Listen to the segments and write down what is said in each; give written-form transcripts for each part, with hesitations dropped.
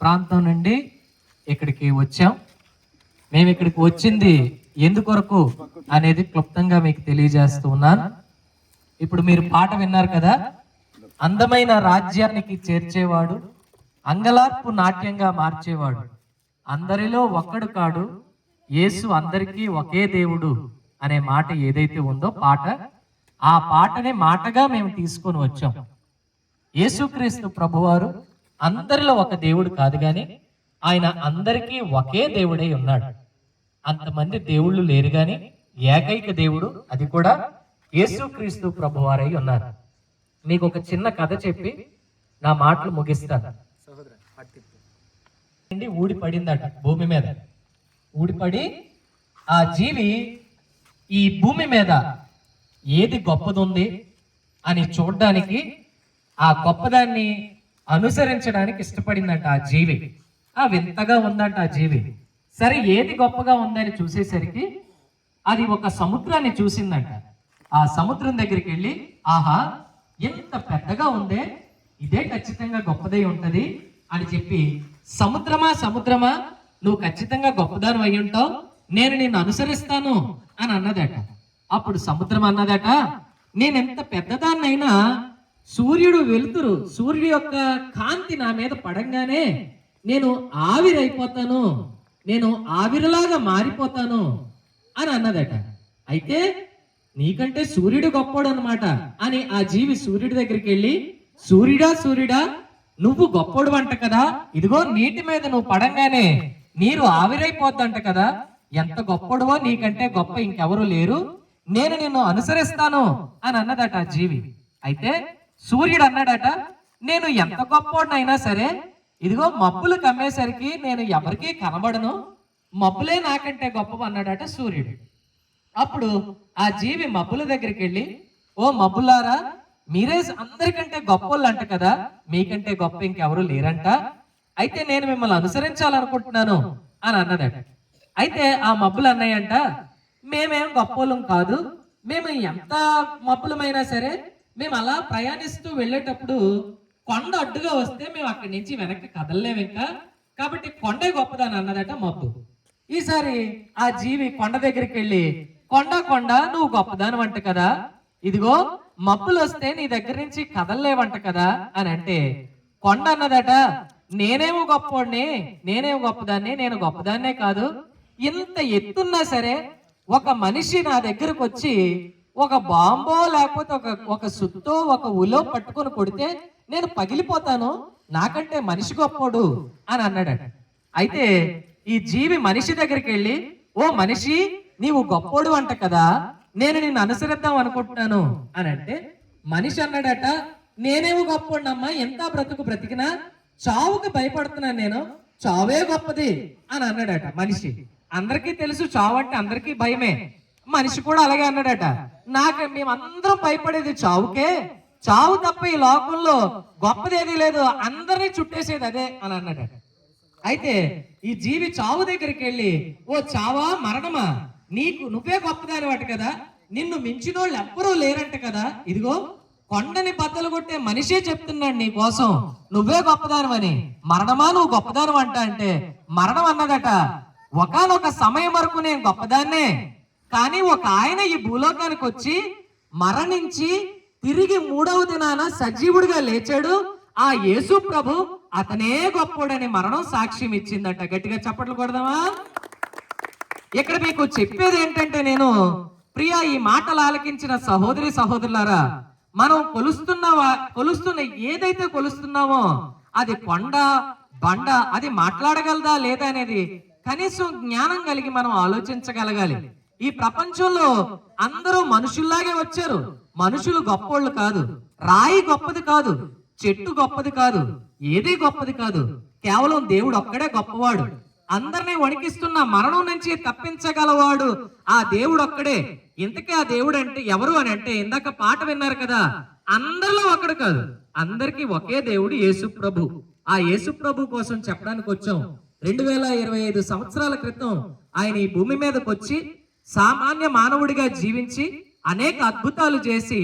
ప్రాంతం నుండి ఇక్కడికి వచ్చాం. మేము ఇక్కడికి వచ్చింది ఎందుకొరకు అనేది క్లుప్తంగా మీకు తెలియజేస్తూ ఉన్నాను. ఇప్పుడు మీరు పాట విన్నారు కదా, అందమైన రాజ్యానికి చేర్చేవాడు, అంగలార్పు నాట్యంగా మార్చేవాడు, అందరిలో ఒక్కడు కాడు, యేసు అందరికీ ఒకే దేవుడు అనే మాట ఏదైతే ఉందో పాట, ఆ పాటని మాటగా మేము తీసుకొని వచ్చాం. యేసుక్రీస్తు ప్రభువారు అందరిలో ఒక దేవుడు కాదు, కానీ ఆయన అందరికీ ఒకే దేవుడై ఉన్నాడు. అంతమంది దేవుళ్ళు లేరు, కానీ ఏకైక దేవుడు, అది కూడా యేసుక్రీస్తు ప్రభువారై ఉన్నారు. మీకు ఒక చిన్న కథ చెప్పి నా మాటలు ముగిస్తాను. ఊడిపడిందట భూమి మీద. ఊడిపడి ఆ జీవి ఈ భూమి మీద ఏది గొప్పదుంది అని చూడడానికి, ఆ గొప్పదాన్ని అనుసరించడానికి ఇష్టపడిందంట ఆ జీవి. ఆ వింతగా ఉందంట ఆ జీవి. సరే, ఏది గొప్పగా ఉందని చూసేసరికి అది ఒక సముద్రాన్ని చూసిందంట. ఆ సముద్రం దగ్గరికి వెళ్ళి, ఆహా ఎంత పెద్దగా ఉందే, ఇదే ఖచ్చితంగా గొప్పదై ఉంటది అని చెప్పి, సముద్రమా సముద్రమా, నువ్వు ఖచ్చితంగా గొప్పదానం అయి ఉంటావు, నేను నిన్ను అనుసరిస్తాను అని అన్నదట. అప్పుడు సముద్రం అన్నదట, నేనెంత పెద్దదాన్నైనా సూర్యుడు వెలుతురు, సూర్యుడి యొక్క కాంతి నా మీద పడంగానే నేను ఆవిరైపోతాను, నేను ఆవిరిలాగా మారిపోతాను అని అన్నదట. అయితే నీకంటే సూర్యుడు గొప్పోడు అనమాట అని ఆ జీవి సూర్యుడి దగ్గరికి వెళ్ళి, సూర్యుడా సూర్యుడా, నువ్వు గొప్పోడు అంట కదా, ఇదిగో నీటి మీద నువ్వు పడంగానే నీరు ఆవిరైపోద్దంట కదా, ఎంత గొప్పడువో, నీకంటే గొప్ప ఇంకెవరు లేరు, నేను నిన్ను అనుసరిస్తాను అని అన్నదట ఆ జీవి. అయితే సూర్యుడు అన్నాడట, నేను ఎంత గొప్పోడినైనా సరే, ఇదిగో మబ్బులు కమ్మేసరికి నేను ఎవరికీ కనబడను, మబ్బులే నాకంటే గొప్పవి అన్నాడట సూర్యుడు. అప్పుడు ఆ జీవి మబ్బుల దగ్గరికి వెళ్ళి, ఓ మబ్బులారా, మీరే అందరికంటే గొప్పోళ్ళు అంట కదా, మీకంటే గొప్ప ఇంకెవరు లేరంట, అయితే నేను మిమ్మల్ని అనుసరించాలనుకుంటున్నాను అని అన్నదట. అయితే ఆ మబ్బులు అన్నాయంట, మేమేం గొప్పోళ్ళం కాదు, మేము ఎంత మబ్బులమైనా సరే మేము అలా ప్రయాణిస్తూ వెళ్ళేటప్పుడు కొండ అడ్డుగా వస్తే మేము అక్కడి నుంచి వెనక్కి కదలలేము ఇంకా, కాబట్టి కొండే గొప్పదని అన్నదట మబ్బు. ఈసారి ఆ జీవి కొండ దగ్గరికి వెళ్ళి, కొండ కొండ నువ్వు గొప్పదానం అంట కదా, ఇదిగో మబ్బులు వస్తే నీ దగ్గర నుంచి కదలలేవంట కదా అని అంటే, కొండ అన్నదట, నేనేమో గొప్పోడిని, నేనేమో గొప్పదాన్ని, నేను గొప్పదాన్నే కాదు, ఇంత ఎత్తున్నా సరే ఒక మనిషి నా దగ్గరకు వచ్చి ఒక బాంబో లేకపోతే ఒక సుత్తో ఒక ఉలో పట్టుకొని కొడితే నేను పగిలిపోతాను, నాకంటే మనిషి గొప్పోడు అని అన్నాడట. అయితే ఈ జీవి మనిషి దగ్గరికి వెళ్ళి, ఓ మనిషి, నీవు గొప్పోడు అంట కదా, నేను నిన్ను అనుసరిద్దాం అనుకుంటున్నాను అని అంటే, మనిషి అన్నాడట, నేనేమో గొప్పోడినమ్మా, ఎంత బ్రతుకు బ్రతికినా చావుకి భయపడుతున్నాను, నేను చావే గొప్పది అని అన్నాడట మనిషి. అందరికీ తెలుసు చావు అంటే అందరికీ భయమే, మనిషి కూడా అలాగే అన్నాడట, మేమందరం భయపడేది చావుకే, చావు తప్ప ఈ లోకంలో గొప్పదేది లేదు, అందరినీ చుట్టేసేది అదే అని అన్నాడట. అయితే ఈ జీవి చావు దగ్గరికి వెళ్ళి, ఓ చావా మరణమా, నువ్వే గొప్పదాని వాటి కదా, నిన్ను మించిన వాళ్ళు ఎవ్వరూ లేరంట కదా, ఇదిగో కొండని బద్దలు కొట్టే మనిషే చెప్తున్నాడు నీ కోసం నువ్వే గొప్పదానమని, మరణమా నువ్వు గొప్పదానం అంట అంటే, మరణం అన్నదట, ఒకానొక సమయం వరకు నేను గొప్పదాన్నే, కానీ ఒక ఆయన ఈ భూలోకానికి వచ్చి మరణించి తిరిగి 3వ దినాన సజీవుడిగా లేచాడు, ఆ యేసు ప్రభు అతనే గొప్పోడని మరణం సాక్ష్యం ఇచ్చిందట. గట్టిగా చప్పట్లు కొడదామా? ఇక్కడ మీకు చెప్పేది ఏంటంటే, నేను ప్రియా ఈ మాటలు ఆలకించిన సహోదరి సహోదరులారా, మనం కొలుస్తున్న ఏదైతే కొలుస్తున్నామో అది కొండ బండ, అది మాట్లాడగలదా లేదా అనేది కనీసం జ్ఞానం కలిగి మనం ఆలోచించగలగాలి. ఈ ప్రపంచంలో అందరూ మనుషుల్లాగే వచ్చారు, మనుషులు గొప్పోళ్ళు కాదు, రాయి గొప్పది కాదు, చెట్టు గొప్పది కాదు, ఏది గొప్పది కాదు, కేవలం దేవుడు ఒక్కడే గొప్పవాడు. అందరినీ వణికిస్తున్న మరణం నుంచి తప్పించగలవాడు ఆ దేవుడు ఒక్కడే. ఇంతకీ ఆ దేవుడు అంటే ఎవరు అని అంటే, ఇందాక పాట విన్నారు కదా, అందరిలో ఒకడు కాదు, అందరికీ ఒకే దేవుడు యేసు ప్రభు. ఆ యేసు ప్రభు కోసం చెప్పడానికి వచ్చాం. 2025 సంవత్సరాల క్రితం ఆయన ఈ భూమి మీదకి వచ్చి సామాన్య మానవుడిగా జీవించి అనేక అద్భుతాలు చేసి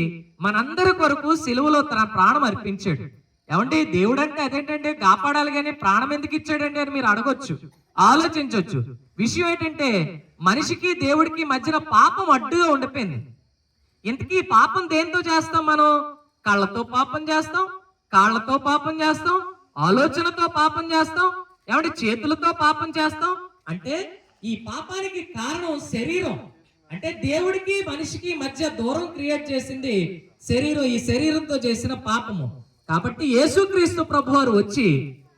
మనందరి కొరకు సిలువలో తన ప్రాణం అర్పించాడు. ఏమంటే దేవుడు అంటే అదేంటంటే కాపాడాలి కానీ ప్రాణం ఎందుకు ఇచ్చాడండి అని మీరు అడగొచ్చు, ఆలోచించవచ్చు. విషయం ఏంటంటే మనిషికి దేవుడికి మధ్యన పాపం అడ్డుగా ఉండిపోయింది. ఇంతకీ పాపం దేంతో చేస్తాం మనం? కళ్ళతో పాపం చేస్తాం, కాళ్ళతో పాపం చేస్తాం, ఆలోచనతో పాపం చేస్తాం, ఏమంటే చేతులతో పాపం చేస్తాం. అంటే ఈ పాపానికి కారణం శరీరం. అంటే దేవుడికి మనిషికి మధ్య దూరం క్రియేట్ చేసింది శరీరం, ఈ శరీరంతో చేసిన పాపము. కాబట్టి యేసుక్రీస్తు ప్రభువారు వచ్చి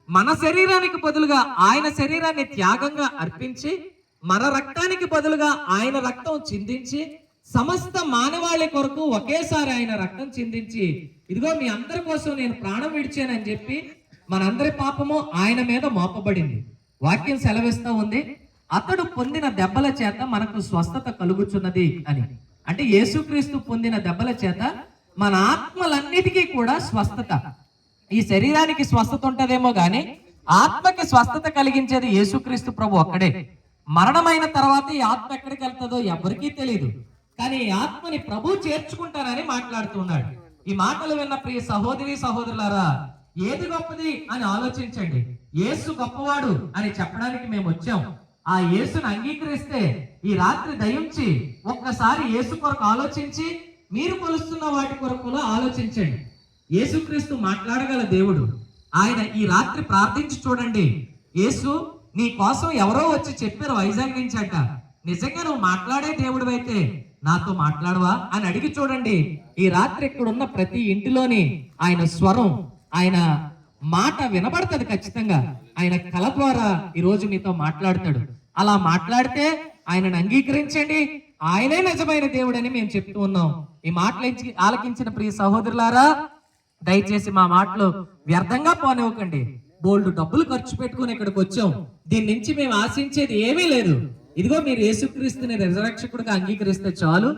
మన శరీరానికి బదులుగా ఆయన శరీరాన్ని త్యాగంగా అర్పించి, మన రక్తానికి బదులుగా ఆయన రక్తం చిందించి, సమస్త మానవాళి కొరకు ఒకేసారి ఆయన రక్తం చిందించి, ఇదిగో మీ అందరి కోసం నేను ప్రాణం విడిచానని చెప్పి మనందరి పాపము ఆయన మీద మోపబడింది. వాక్యం సెలవిస్తూ ఉంది, అతడు పొందిన దెబ్బల చేత మనకు స్వస్థత కలుగుచున్నది అని. అంటే యేసుక్రీస్తు పొందిన దెబ్బల చేత మన ఆత్మలన్నిటికీ కూడా స్వస్థత. ఈ శరీరానికి స్వస్థత ఉంటదేమో గాని ఆత్మకి స్వస్థత కలిగించేది యేసుక్రీస్తు ప్రభు ఒక్కడే. మరణమైన తర్వాత ఈ ఆత్మ ఎక్కడికి వెళ్తుందో ఎవరికీ తెలియదు, కానీ ఈ ఆత్మని ప్రభు చేర్చుకుంటారని మాట్లాడుతున్నాడు. ఈ మాటలు విన్న ప్రియ సహోదరి సహోదరులారా, ఏది గొప్పది అని ఆలోచించండి. యేసు గొప్పవాడు అని చెప్పడానికి మేము వచ్చాం. ఆ యేసును అంగీకరిస్తే ఈ రాత్రి దయించి ఒక్కసారి యేసు కొరకు ఆలోచించి, మీరు కొలుస్తున్న వాటి కొరకు ఆలోచించండి. యేసుక్రీస్తు మాట్లాడగల దేవుడు. ఆయన ఈ రాత్రి ప్రార్థించి చూడండి. యేసు, నీ కోసం ఎవరో వచ్చి చెప్పారు వైజాగ్ నుంచి అంట, నిజంగా నువ్వు మాట్లాడే దేవుడు అయితే నాతో మాట్లాడవా అని అడిగి చూడండి. ఈ రాత్రి ఇక్కడ ఉన్న ప్రతి ఇంటిలోని ఆయన స్వరం, ఆయన మాట వినబడుతుంది ఖచ్చితంగా. ఆయన కళ ద్వారా ఈ రోజు మీతో మాట్లాడతాడు. అలా మాట్లాడితే ఆయనను అంగీకరించండి, ఆయనే నిజమైన దేవుడని మేము చెప్తూ ఉన్నాం. ఈ మాటలు ఆలకించిన ప్రియ సహోదరులారా, దయచేసి మా మాటలు వ్యర్థంగా పోనివ్వకండి. బోల్డ్ డబ్బులు ఖర్చు పెట్టుకుని ఇక్కడికి వచ్చాం. దీని నుంచి మేము ఆశించేది ఏమీ లేదు. ఇదిగో మీరు యేసుక్రీస్తుని రిజరక్షకుడిగా అంగీకరిస్తే చాలు.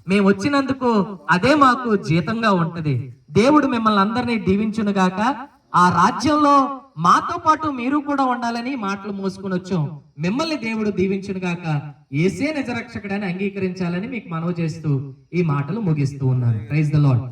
మేము వచ్చినందుకు అదే మాకు జీతంగా ఉంటది. దేవుడు మిమ్మల్ని అందరినీ దీవించును గాక. ఆ రాజ్యంలో మాతో పాటు మీరు కూడా ఉండాలని మాటలు మోసుకుని వచ్చాం. మిమ్మల్ని దేవుడు దీవించును గాక. యేసే నిజరక్షకుడని అంగీకరించాలని మీకు మనవి చేస్తూ ఈ మాటలు ముగిస్తూ ఉన్నాను. Praise the lord.